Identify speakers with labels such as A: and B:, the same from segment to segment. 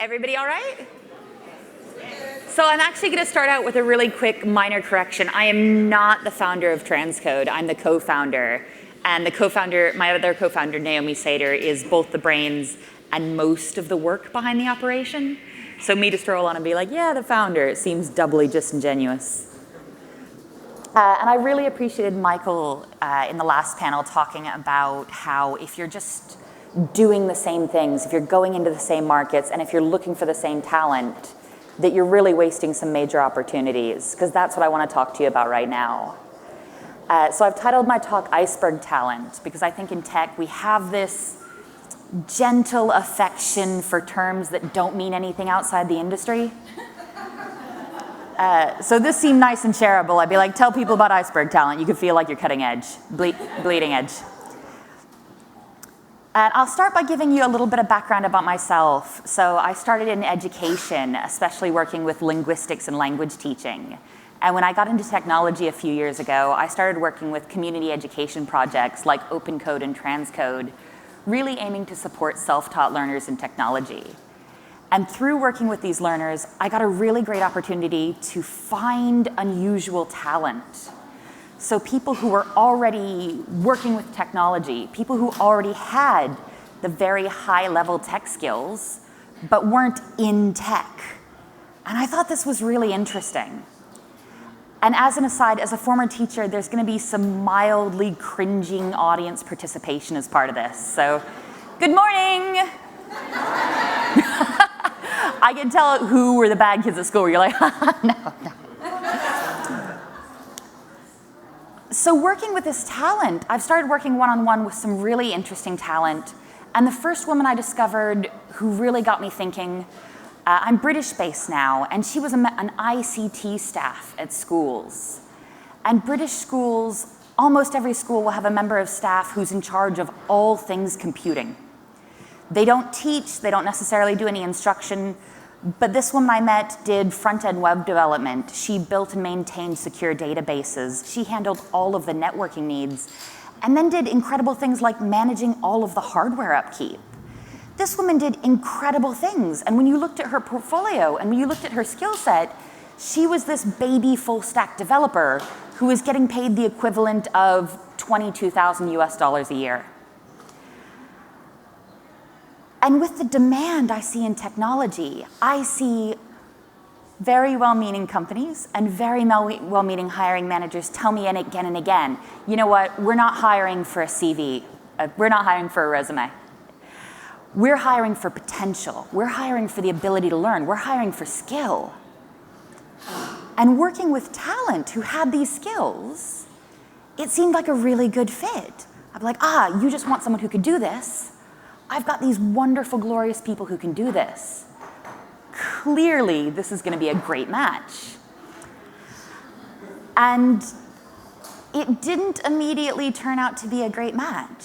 A: Everybody all right? So I'm actually going to start out with a really quick minor correction. I am not the founder of Transcode. I'm the co-founder. And my other co-founder, Naomi Sater, is both the brains and most of the work behind the operation. So me to stroll on and be like, yeah, the founder, it seems doubly disingenuous. And I really appreciated Michael in the last panel talking about how if you're just doing the same things, if you're going into the same markets, and if you're looking for the same talent, that you're really wasting some major opportunities, because that's what I want to talk to you about right now. So I've titled my talk Iceberg Talent, because I think in tech we have this gentle affection for terms that don't mean anything outside the industry. So this seemed nice and shareable. I'd be like, tell people about iceberg talent. You could feel like you're cutting edge, bleeding edge. And I'll start by giving you a little bit of background about myself. So I started in education, especially working with linguistics and language teaching. And when I got into technology a few years ago, I started working with community education projects like Open Code and Transcode, really aiming to support self-taught learners in technology. And through working with these learners, I got a really great opportunity to find unusual talent. So people who were already working with technology, people who already had the very high-level tech skills, but weren't in tech. And I thought this was really interesting. And as an aside, as a former teacher, there's going to be some mildly cringing audience participation as part of this. So, good morning. I can tell who were the bad kids at school. You're like, no. So working with this talent, I've started working one-on-one with some really interesting talent. And the first woman I discovered who really got me thinking, I'm British-based now, and she was an ICT staff at schools. And British schools, almost every school will have a member of staff who's in charge of all things computing. They don't teach, they don't necessarily do any instruction, but this woman I met did front-end web development. She built and maintained secure databases. She handled all of the networking needs, and then did incredible things like managing all of the hardware upkeep. This woman did incredible things, and when you looked at her portfolio and when you looked at her skill set, she was this baby full-stack developer who was getting paid the equivalent of $22,000 US a year. And with the demand I see in technology, I see very well-meaning companies and very well-meaning hiring managers tell me again and again, you know what, we're not hiring for a CV. We're not hiring for a resume. We're hiring for potential. We're hiring for the ability to learn. We're hiring for skill. And working with talent who had these skills, it seemed like a really good fit. I'd be like, you just want someone who could do this. I've got these wonderful, glorious people who can do this. Clearly, this is going to be a great match. And it didn't immediately turn out to be a great match.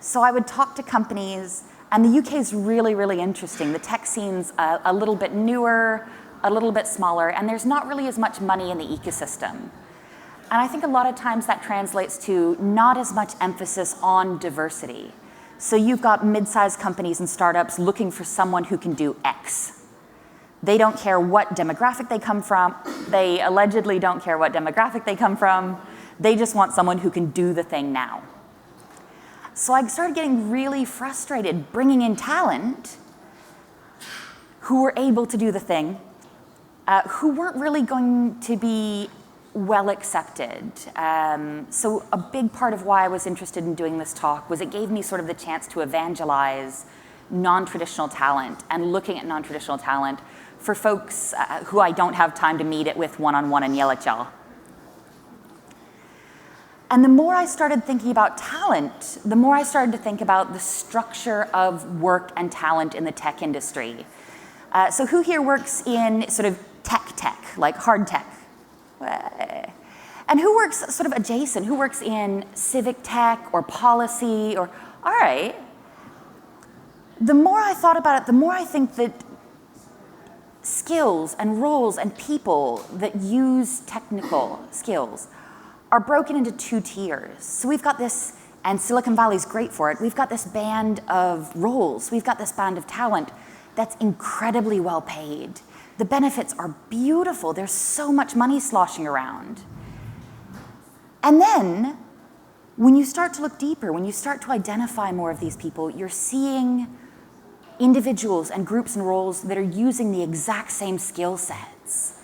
A: So I would talk to companies, and the UK is really, really interesting. The tech scene's a little bit newer, a little bit smaller, and there's not really as much money in the ecosystem. And I think a lot of times that translates to not as much emphasis on diversity. So you've got mid-sized companies and startups looking for someone who can do X. They don't care what demographic they come from. They allegedly don't care what demographic they come from. They just want someone who can do the thing now. So I started getting really frustrated bringing in talent who were able to do the thing, who weren't really going to be well accepted. So a big part of why I was interested in doing this talk was it gave me sort of the chance to evangelize non-traditional talent and looking at non-traditional talent for folks who I don't have time to meet it with one-on-one and yell at y'all. And the more I started thinking about talent, the more I started to think about the structure of work and talent in the tech industry. So who here works in sort of tech, like hard tech? And who works sort of adjacent? Who works in civic tech or policy or, all right. The more I thought about it, the more I think that skills and roles and people that use technical skills are broken into two tiers. So we've got this, and Silicon Valley's great for it, we've got this band of roles, we've got this band of talent, that's incredibly well paid. The benefits are beautiful. There's so much money sloshing around. And then, when you start to look deeper, when you start to identify more of these people, you're seeing individuals and groups and roles that are using the exact same skill sets.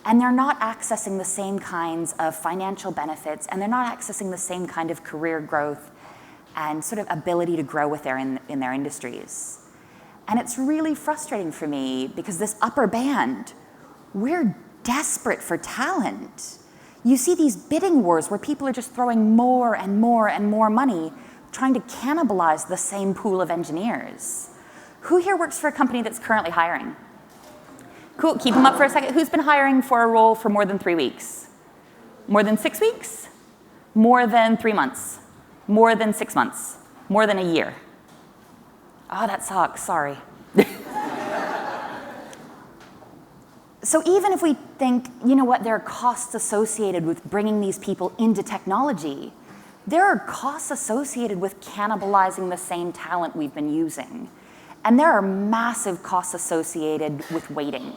A: And they're not accessing the same kinds of financial benefits, and they're not accessing the same kind of career growth and sort of ability to grow with in their industries. And it's really frustrating for me because this upper band, we're desperate for talent. You see these bidding wars where people are just throwing more and more and more money trying to cannibalize the same pool of engineers. Who here works for a company that's currently hiring? Cool, keep them up for a second. Who's been hiring for a role for more than 3 weeks? More than 6 weeks? More than 3 months? More than 6 months? More than a year? Oh, that sucks, sorry. So even if we think, you know what, there are costs associated with bringing these people into technology, there are costs associated with cannibalizing the same talent we've been using. And there are massive costs associated with waiting.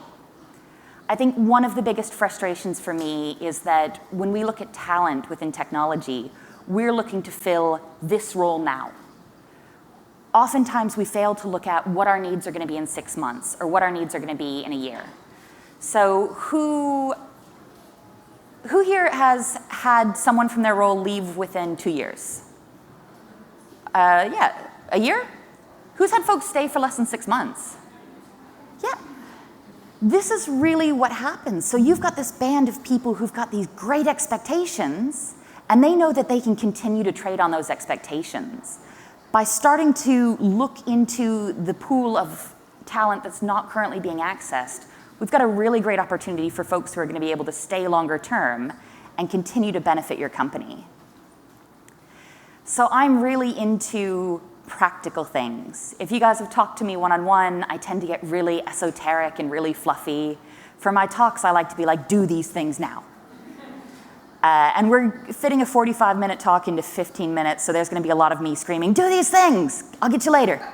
A: I think one of the biggest frustrations for me is that when we look at talent within technology, we're looking to fill this role now. Oftentimes we fail to look at what our needs are going to be in 6 months or what our needs are going to be in a year. So who here has had someone from their role leave within 2 years? Yeah, a year? Who's had folks stay for less than 6 months? Yeah. This is really what happens. So you've got this band of people who've got these great expectations, and they know that they can continue to trade on those expectations. By starting to look into the pool of talent that's not currently being accessed, we've got a really great opportunity for folks who are going to be able to stay longer term and continue to benefit your company. So I'm really into practical things. If you guys have talked to me one-on-one, I tend to get really esoteric and really fluffy. For my talks, I like to be like, do these things now. And we're fitting a 45-minute talk into 15 minutes, so there's going to be a lot of me screaming, do these things! I'll get you later.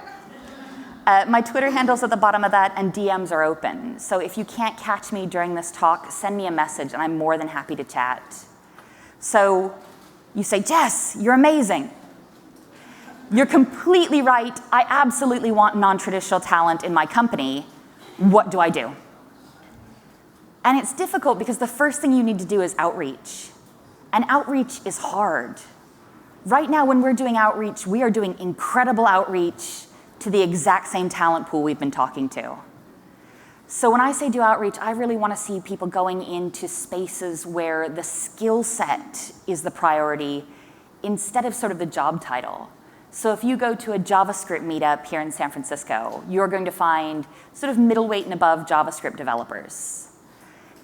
A: My Twitter handle's at the bottom of that, and DMs are open. So if you can't catch me during this talk, send me a message, and I'm more than happy to chat. So you say, Jess, you're amazing. You're completely right. I absolutely want non-traditional talent in my company. What do I do? And it's difficult because the first thing you need to do is outreach. And outreach is hard. Right now, when we're doing outreach, we are doing incredible outreach to the exact same talent pool we've been talking to. So when I say do outreach, I really want to see people going into spaces where the skill set is the priority instead of sort of the job title. So if you go to a JavaScript meetup here in San Francisco, you're going to find sort of middleweight and above JavaScript developers.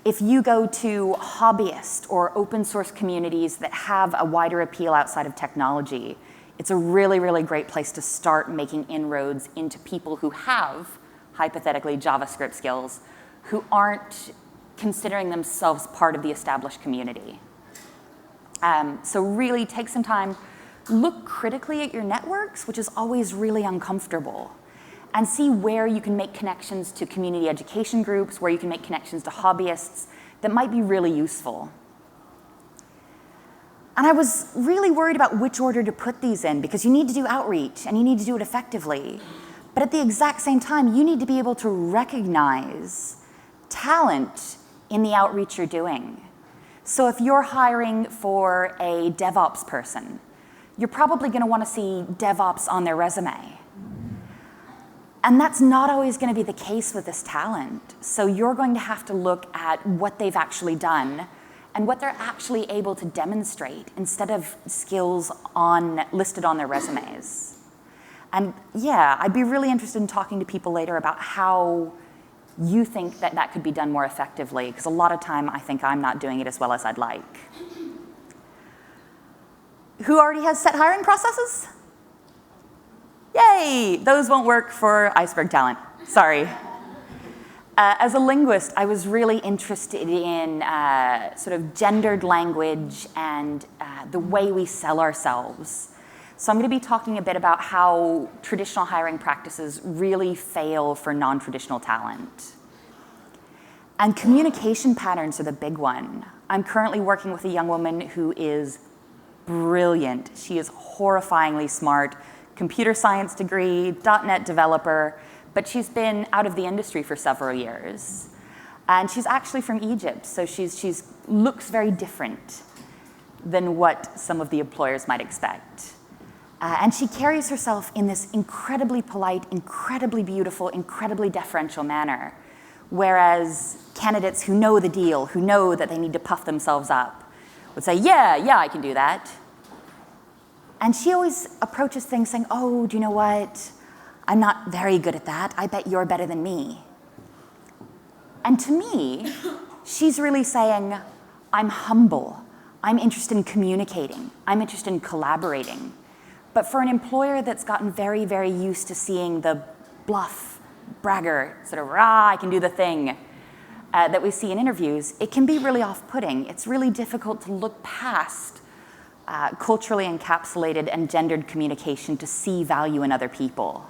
A: If you go to hobbyist or open source communities that have a wider appeal outside of technology, it's a really, really great place to start making inroads into people who have, hypothetically, JavaScript skills, who aren't considering themselves part of the established community. So really take some time, look critically at your networks, which is always really uncomfortable, and see where you can make connections to community education groups, where you can make connections to hobbyists that might be really useful. And I was really worried about which order to put these in, because you need to do outreach and you need to do it effectively. But at the exact same time, you need to be able to recognize talent in the outreach you're doing. So if you're hiring for a DevOps person, you're probably going to want to see DevOps on their resume. And that's not always going to be the case with this talent. So you're going to have to look at what they've actually done and what they're actually able to demonstrate instead of skills listed on their resumes. And yeah, I'd be really interested in talking to people later about how you think that that could be done more effectively, because a lot of time I think I'm not doing it as well as I'd like. Who already has set hiring processes? Yay! Those won't work for Iceberg talent. Sorry. As a linguist, I was really interested in sort of gendered language and the way we sell ourselves. So I'm going to be talking a bit about how traditional hiring practices really fail for non-traditional talent. And communication patterns are the big one. I'm currently working with a young woman who is brilliant. She is horrifyingly smart, computer science degree, .NET developer, but she's been out of the industry for several years. And she's actually from Egypt, so she's looks very different than what some of the employers might expect. And she carries herself in this incredibly polite, incredibly beautiful, incredibly deferential manner. Whereas candidates who know the deal, who know that they need to puff themselves up, would say, yeah, I can do that. And she always approaches things saying, oh, do you know what? I'm not very good at that. I bet you're better than me. And to me, she's really saying, I'm humble. I'm interested in communicating. I'm interested in collaborating. But for an employer that's gotten very, very used to seeing the bluff, bragger, sort of, I can do the thing that we see in interviews, it can be really off-putting. It's really difficult to look past culturally encapsulated and gendered communication to see value in other people.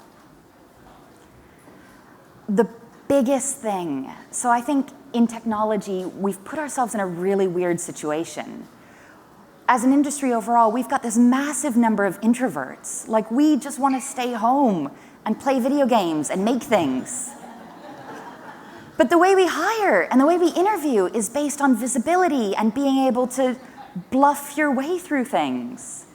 A: The biggest thing, so I think in technology, we've put ourselves in a really weird situation. As an industry overall, we've got this massive number of introverts. Like, we just want to stay home and play video games and make things. But the way we hire and the way we interview is based on visibility and being able to bluff your way through things.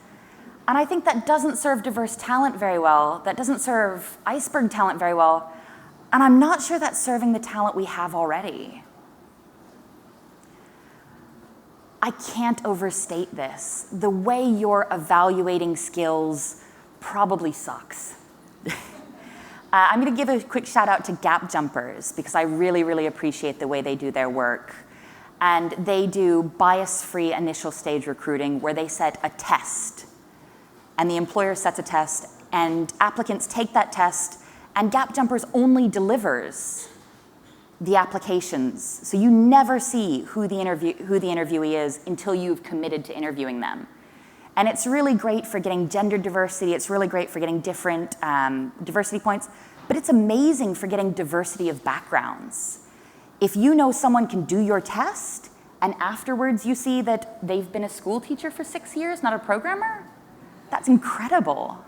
A: And I think that doesn't serve diverse talent very well. That doesn't serve Iceberg talent very well. And I'm not sure that's serving the talent we have already. I can't overstate this. The way you're evaluating skills probably sucks. I'm going to give a quick shout out to Gap Jumpers because I really, really appreciate the way they do their work. And they do bias-free initial stage recruiting where they set a test. And the employer sets a test, and applicants take that test, and Gap Jumpers only delivers the applications. So you never see who the interviewee is until you've committed to interviewing them. And it's really great for getting gender diversity. It's really great for getting different diversity points. But it's amazing for getting diversity of backgrounds. If you know someone can do your test, and afterwards you see that they've been a school teacher for 6 years, not a programmer, that's incredible.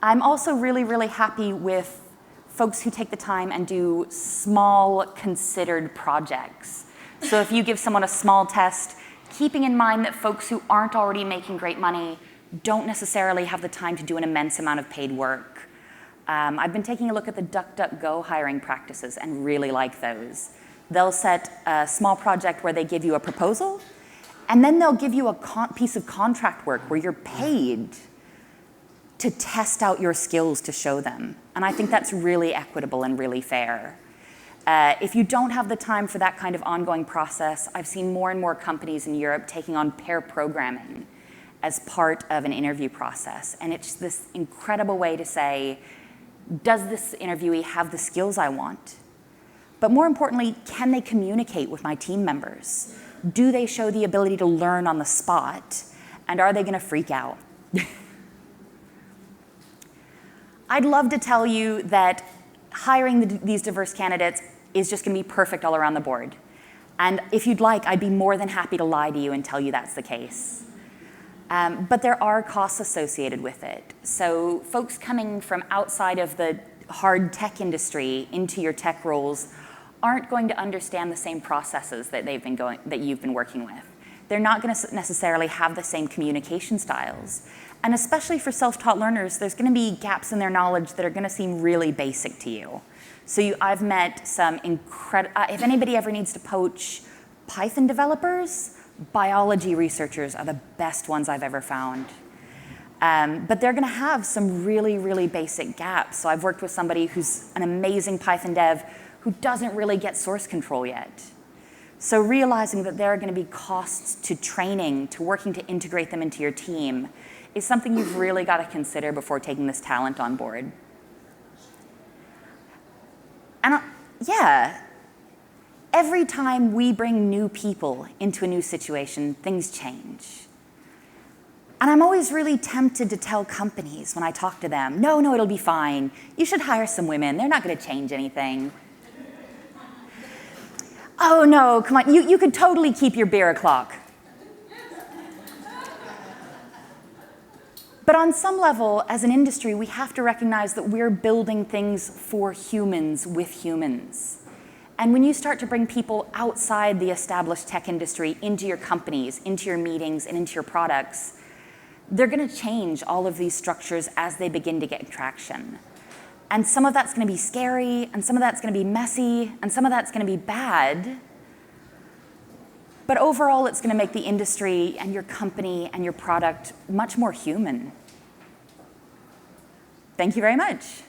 A: I'm also really, really happy with folks who take the time and do small, considered projects. So if you give someone a small test, keeping in mind that folks who aren't already making great money don't necessarily have the time to do an immense amount of paid work. I've been taking a look at the DuckDuckGo hiring practices and really like those. They'll set a small project where they give you a proposal, and then they'll give you a piece of contract work where you're paid to test out your skills to show them. And I think that's really equitable and really fair. If you don't have the time for that kind of ongoing process, I've seen more and more companies in Europe taking on pair programming as part of an interview process. And it's this incredible way to say, does this interviewee have the skills I want? But more importantly, can they communicate with my team members? Do they show the ability to learn on the spot? And are they going to freak out? I'd love to tell you that hiring these diverse candidates is just going to be perfect all around the board. And if you'd like, I'd be more than happy to lie to you and tell you that's the case. But there are costs associated with it. So folks coming from outside of the hard tech industry into your tech roles aren't going to understand the same processes that you've been working with. They're not going to necessarily have the same communication styles. And especially for self-taught learners, there's going to be gaps in their knowledge that are going to seem really basic to you. So I've met some incredible, if anybody ever needs to poach Python developers, biology researchers are the best ones I've ever found. But they're going to have some really, really basic gaps. So I've worked with somebody who's an amazing Python dev who doesn't really get source control yet. So realizing that there are going to be costs to training, to working to integrate them into your team, is something you've really got to consider before taking this talent on board. And yeah, every time we bring new people into a new situation, things change. And I'm always really tempted to tell companies when I talk to them, no, it'll be fine. You should hire some women. They're not going to change anything. Oh, no, come on. You could totally keep your beer o'clock. But on some level, as an industry, we have to recognize that we're building things for humans with humans. And when you start to bring people outside the established tech industry into your companies, into your meetings, and into your products, they're going to change all of these structures as they begin to get traction. And some of that's going to be scary, and some of that's going to be messy, and some of that's going to be bad. But overall, it's going to make the industry and your company and your product much more human. Thank you very much.